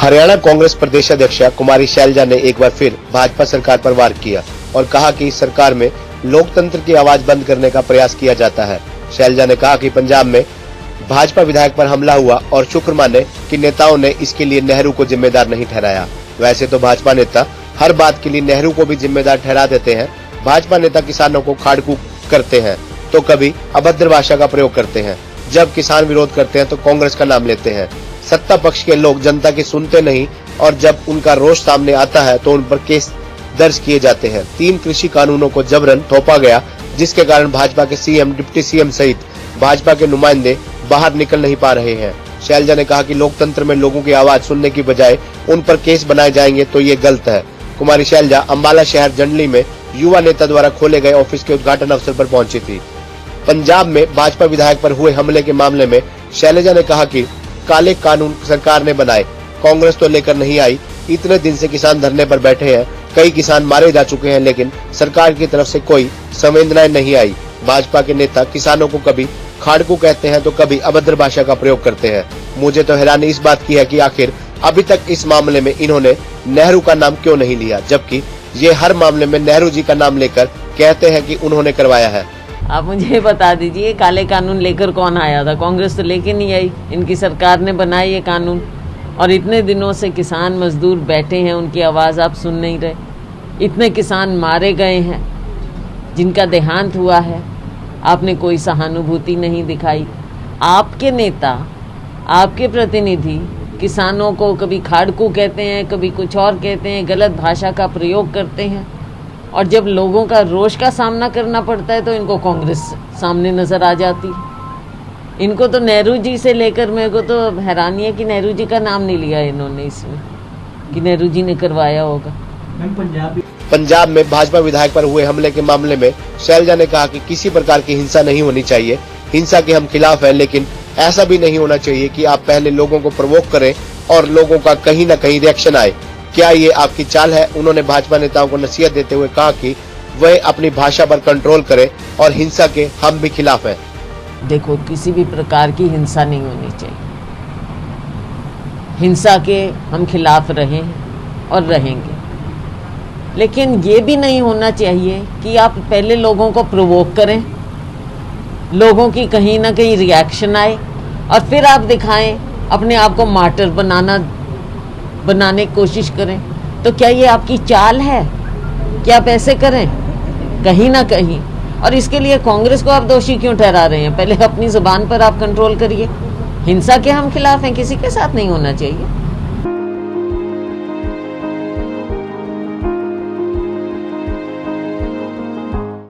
हरियाणा कांग्रेस प्रदेश अध्यक्ष कुमारी शैलजा ने एक बार फिर भाजपा सरकार पर वार किया और कहा कि इस सरकार में लोकतंत्र की आवाज बंद करने का प्रयास किया जाता है। शैलजा ने कहा कि पंजाब में भाजपा विधायक पर हमला हुआ और शुक्र माने कि नेताओं ने इसके लिए नेहरू को जिम्मेदार नहीं ठहराया। वैसे तो भाजपा नेता हर बात के लिए नेहरू को भी जिम्मेदार ठहरा देते हैं। भाजपा नेता किसानों को खाड़कू करते हैं तो कभी अभद्र भाषा का प्रयोग करते हैं। जब किसान विरोध करते हैं तो कांग्रेस का नाम लेते हैं। सत्ता पक्ष के लोग जनता की सुनते नहीं और जब उनका रोष सामने आता है तो उन पर केस दर्ज किए जाते हैं। 3 कृषि कानूनों को जबरन थोपा गया जिसके कारण भाजपा के सीएम, डिप्टी सीएम सहित भाजपा के नुमाइंदे बाहर निकल नहीं पा रहे हैं। शैलजा ने कहा कि लोकतंत्र में लोगों की आवाज सुनने की बजाय उन पर केस बनाए जाएंगे तो ये गलत है। कुमारी शैलजा अम्बाला शहर जंडली में युवा नेता द्वारा खोले गए ऑफिस के उद्घाटन अवसर पर पहुंची थी। पंजाब में भाजपा विधायक पर हुए हमले के मामले में शैलजा ने कहा कि काले कानून सरकार ने बनाए, कांग्रेस तो लेकर नहीं आई। इतने दिन से किसान धरने पर बैठे हैं, कई किसान मारे जा चुके हैं, लेकिन सरकार की तरफ से कोई संवेदनाएं नहीं आई। भाजपा के नेता किसानों को कभी खाड़कू कहते हैं तो कभी अभद्र भाषा का प्रयोग करते हैं। मुझे तो हैरानी इस बात की है कि आखिर अभी तक इस मामले में इन्होंने नेहरू का नाम क्यों नहीं लिया, जबकि ये हर मामले में नेहरू जी का नाम लेकर कहते हैं कि उन्होंने करवाया है। आप मुझे बता दीजिए, काले कानून लेकर कौन आया था? कांग्रेस तो लेके नहीं आई, इनकी सरकार ने बनाया ये कानून। और इतने दिनों से किसान मजदूर बैठे हैं, उनकी आवाज़ आप सुन नहीं रहे। इतने किसान मारे गए हैं, जिनका देहांत हुआ है, आपने कोई सहानुभूति नहीं दिखाई। आपके नेता, आपके प्रतिनिधि किसानों को कभी खाड़कू कहते हैं, कभी कुछ और कहते हैं, गलत भाषा का प्रयोग करते हैं। और जब लोगों का रोष का सामना करना पड़ता है तो इनको कांग्रेस सामने नजर आ जाती है। इनको तो नेहरू जी से लेकर मेरे को तो हैरानी है कि नेहरू जी का नाम नहीं लिया इन्होंने इसमें, कि नेहरू जी ने करवाया होगा। पंजाब में भाजपा विधायक पर हुए हमले के मामले में शैलजा ने कहा कि किसी प्रकार की हिंसा नहीं होनी चाहिए। हिंसा के हम खिलाफ हैं, लेकिन ऐसा भी नहीं होना चाहिए कि आप पहले लोगों को प्रवोक करें और लोगों का कहीं न कहीं रिएक्शन आए। क्या ये आपकी चाल है? उन्होंने भाजपा नेताओं को नसीहत देते हुए कहा कि वह अपनी भाषा पर कंट्रोल करें और हिंसा के हम भी खिलाफ हैं। देखो, किसी भी प्रकार की हिंसा नहीं होनी चाहिए। हिंसा के हम खिलाफ रहे और रहेंगे, लेकिन ये भी नहीं होना चाहिए कि आप पहले लोगों को प्रोवोक करें, लोगों की कहीं ना कहीं रिएक्शन आए और फिर आप दिखाएं, अपने आप को मार्टर बनाने की कोशिश करें। तो क्या ये आपकी चाल है कि आप ऐसे करें? कहीं ना कहीं। और इसके लिए कांग्रेस को आप दोषी क्यों ठहरा रहे हैं? पहले अपनी जुबान पर आप कंट्रोल करिए। हिंसा के हम खिलाफ हैं, किसी के साथ नहीं होना चाहिए।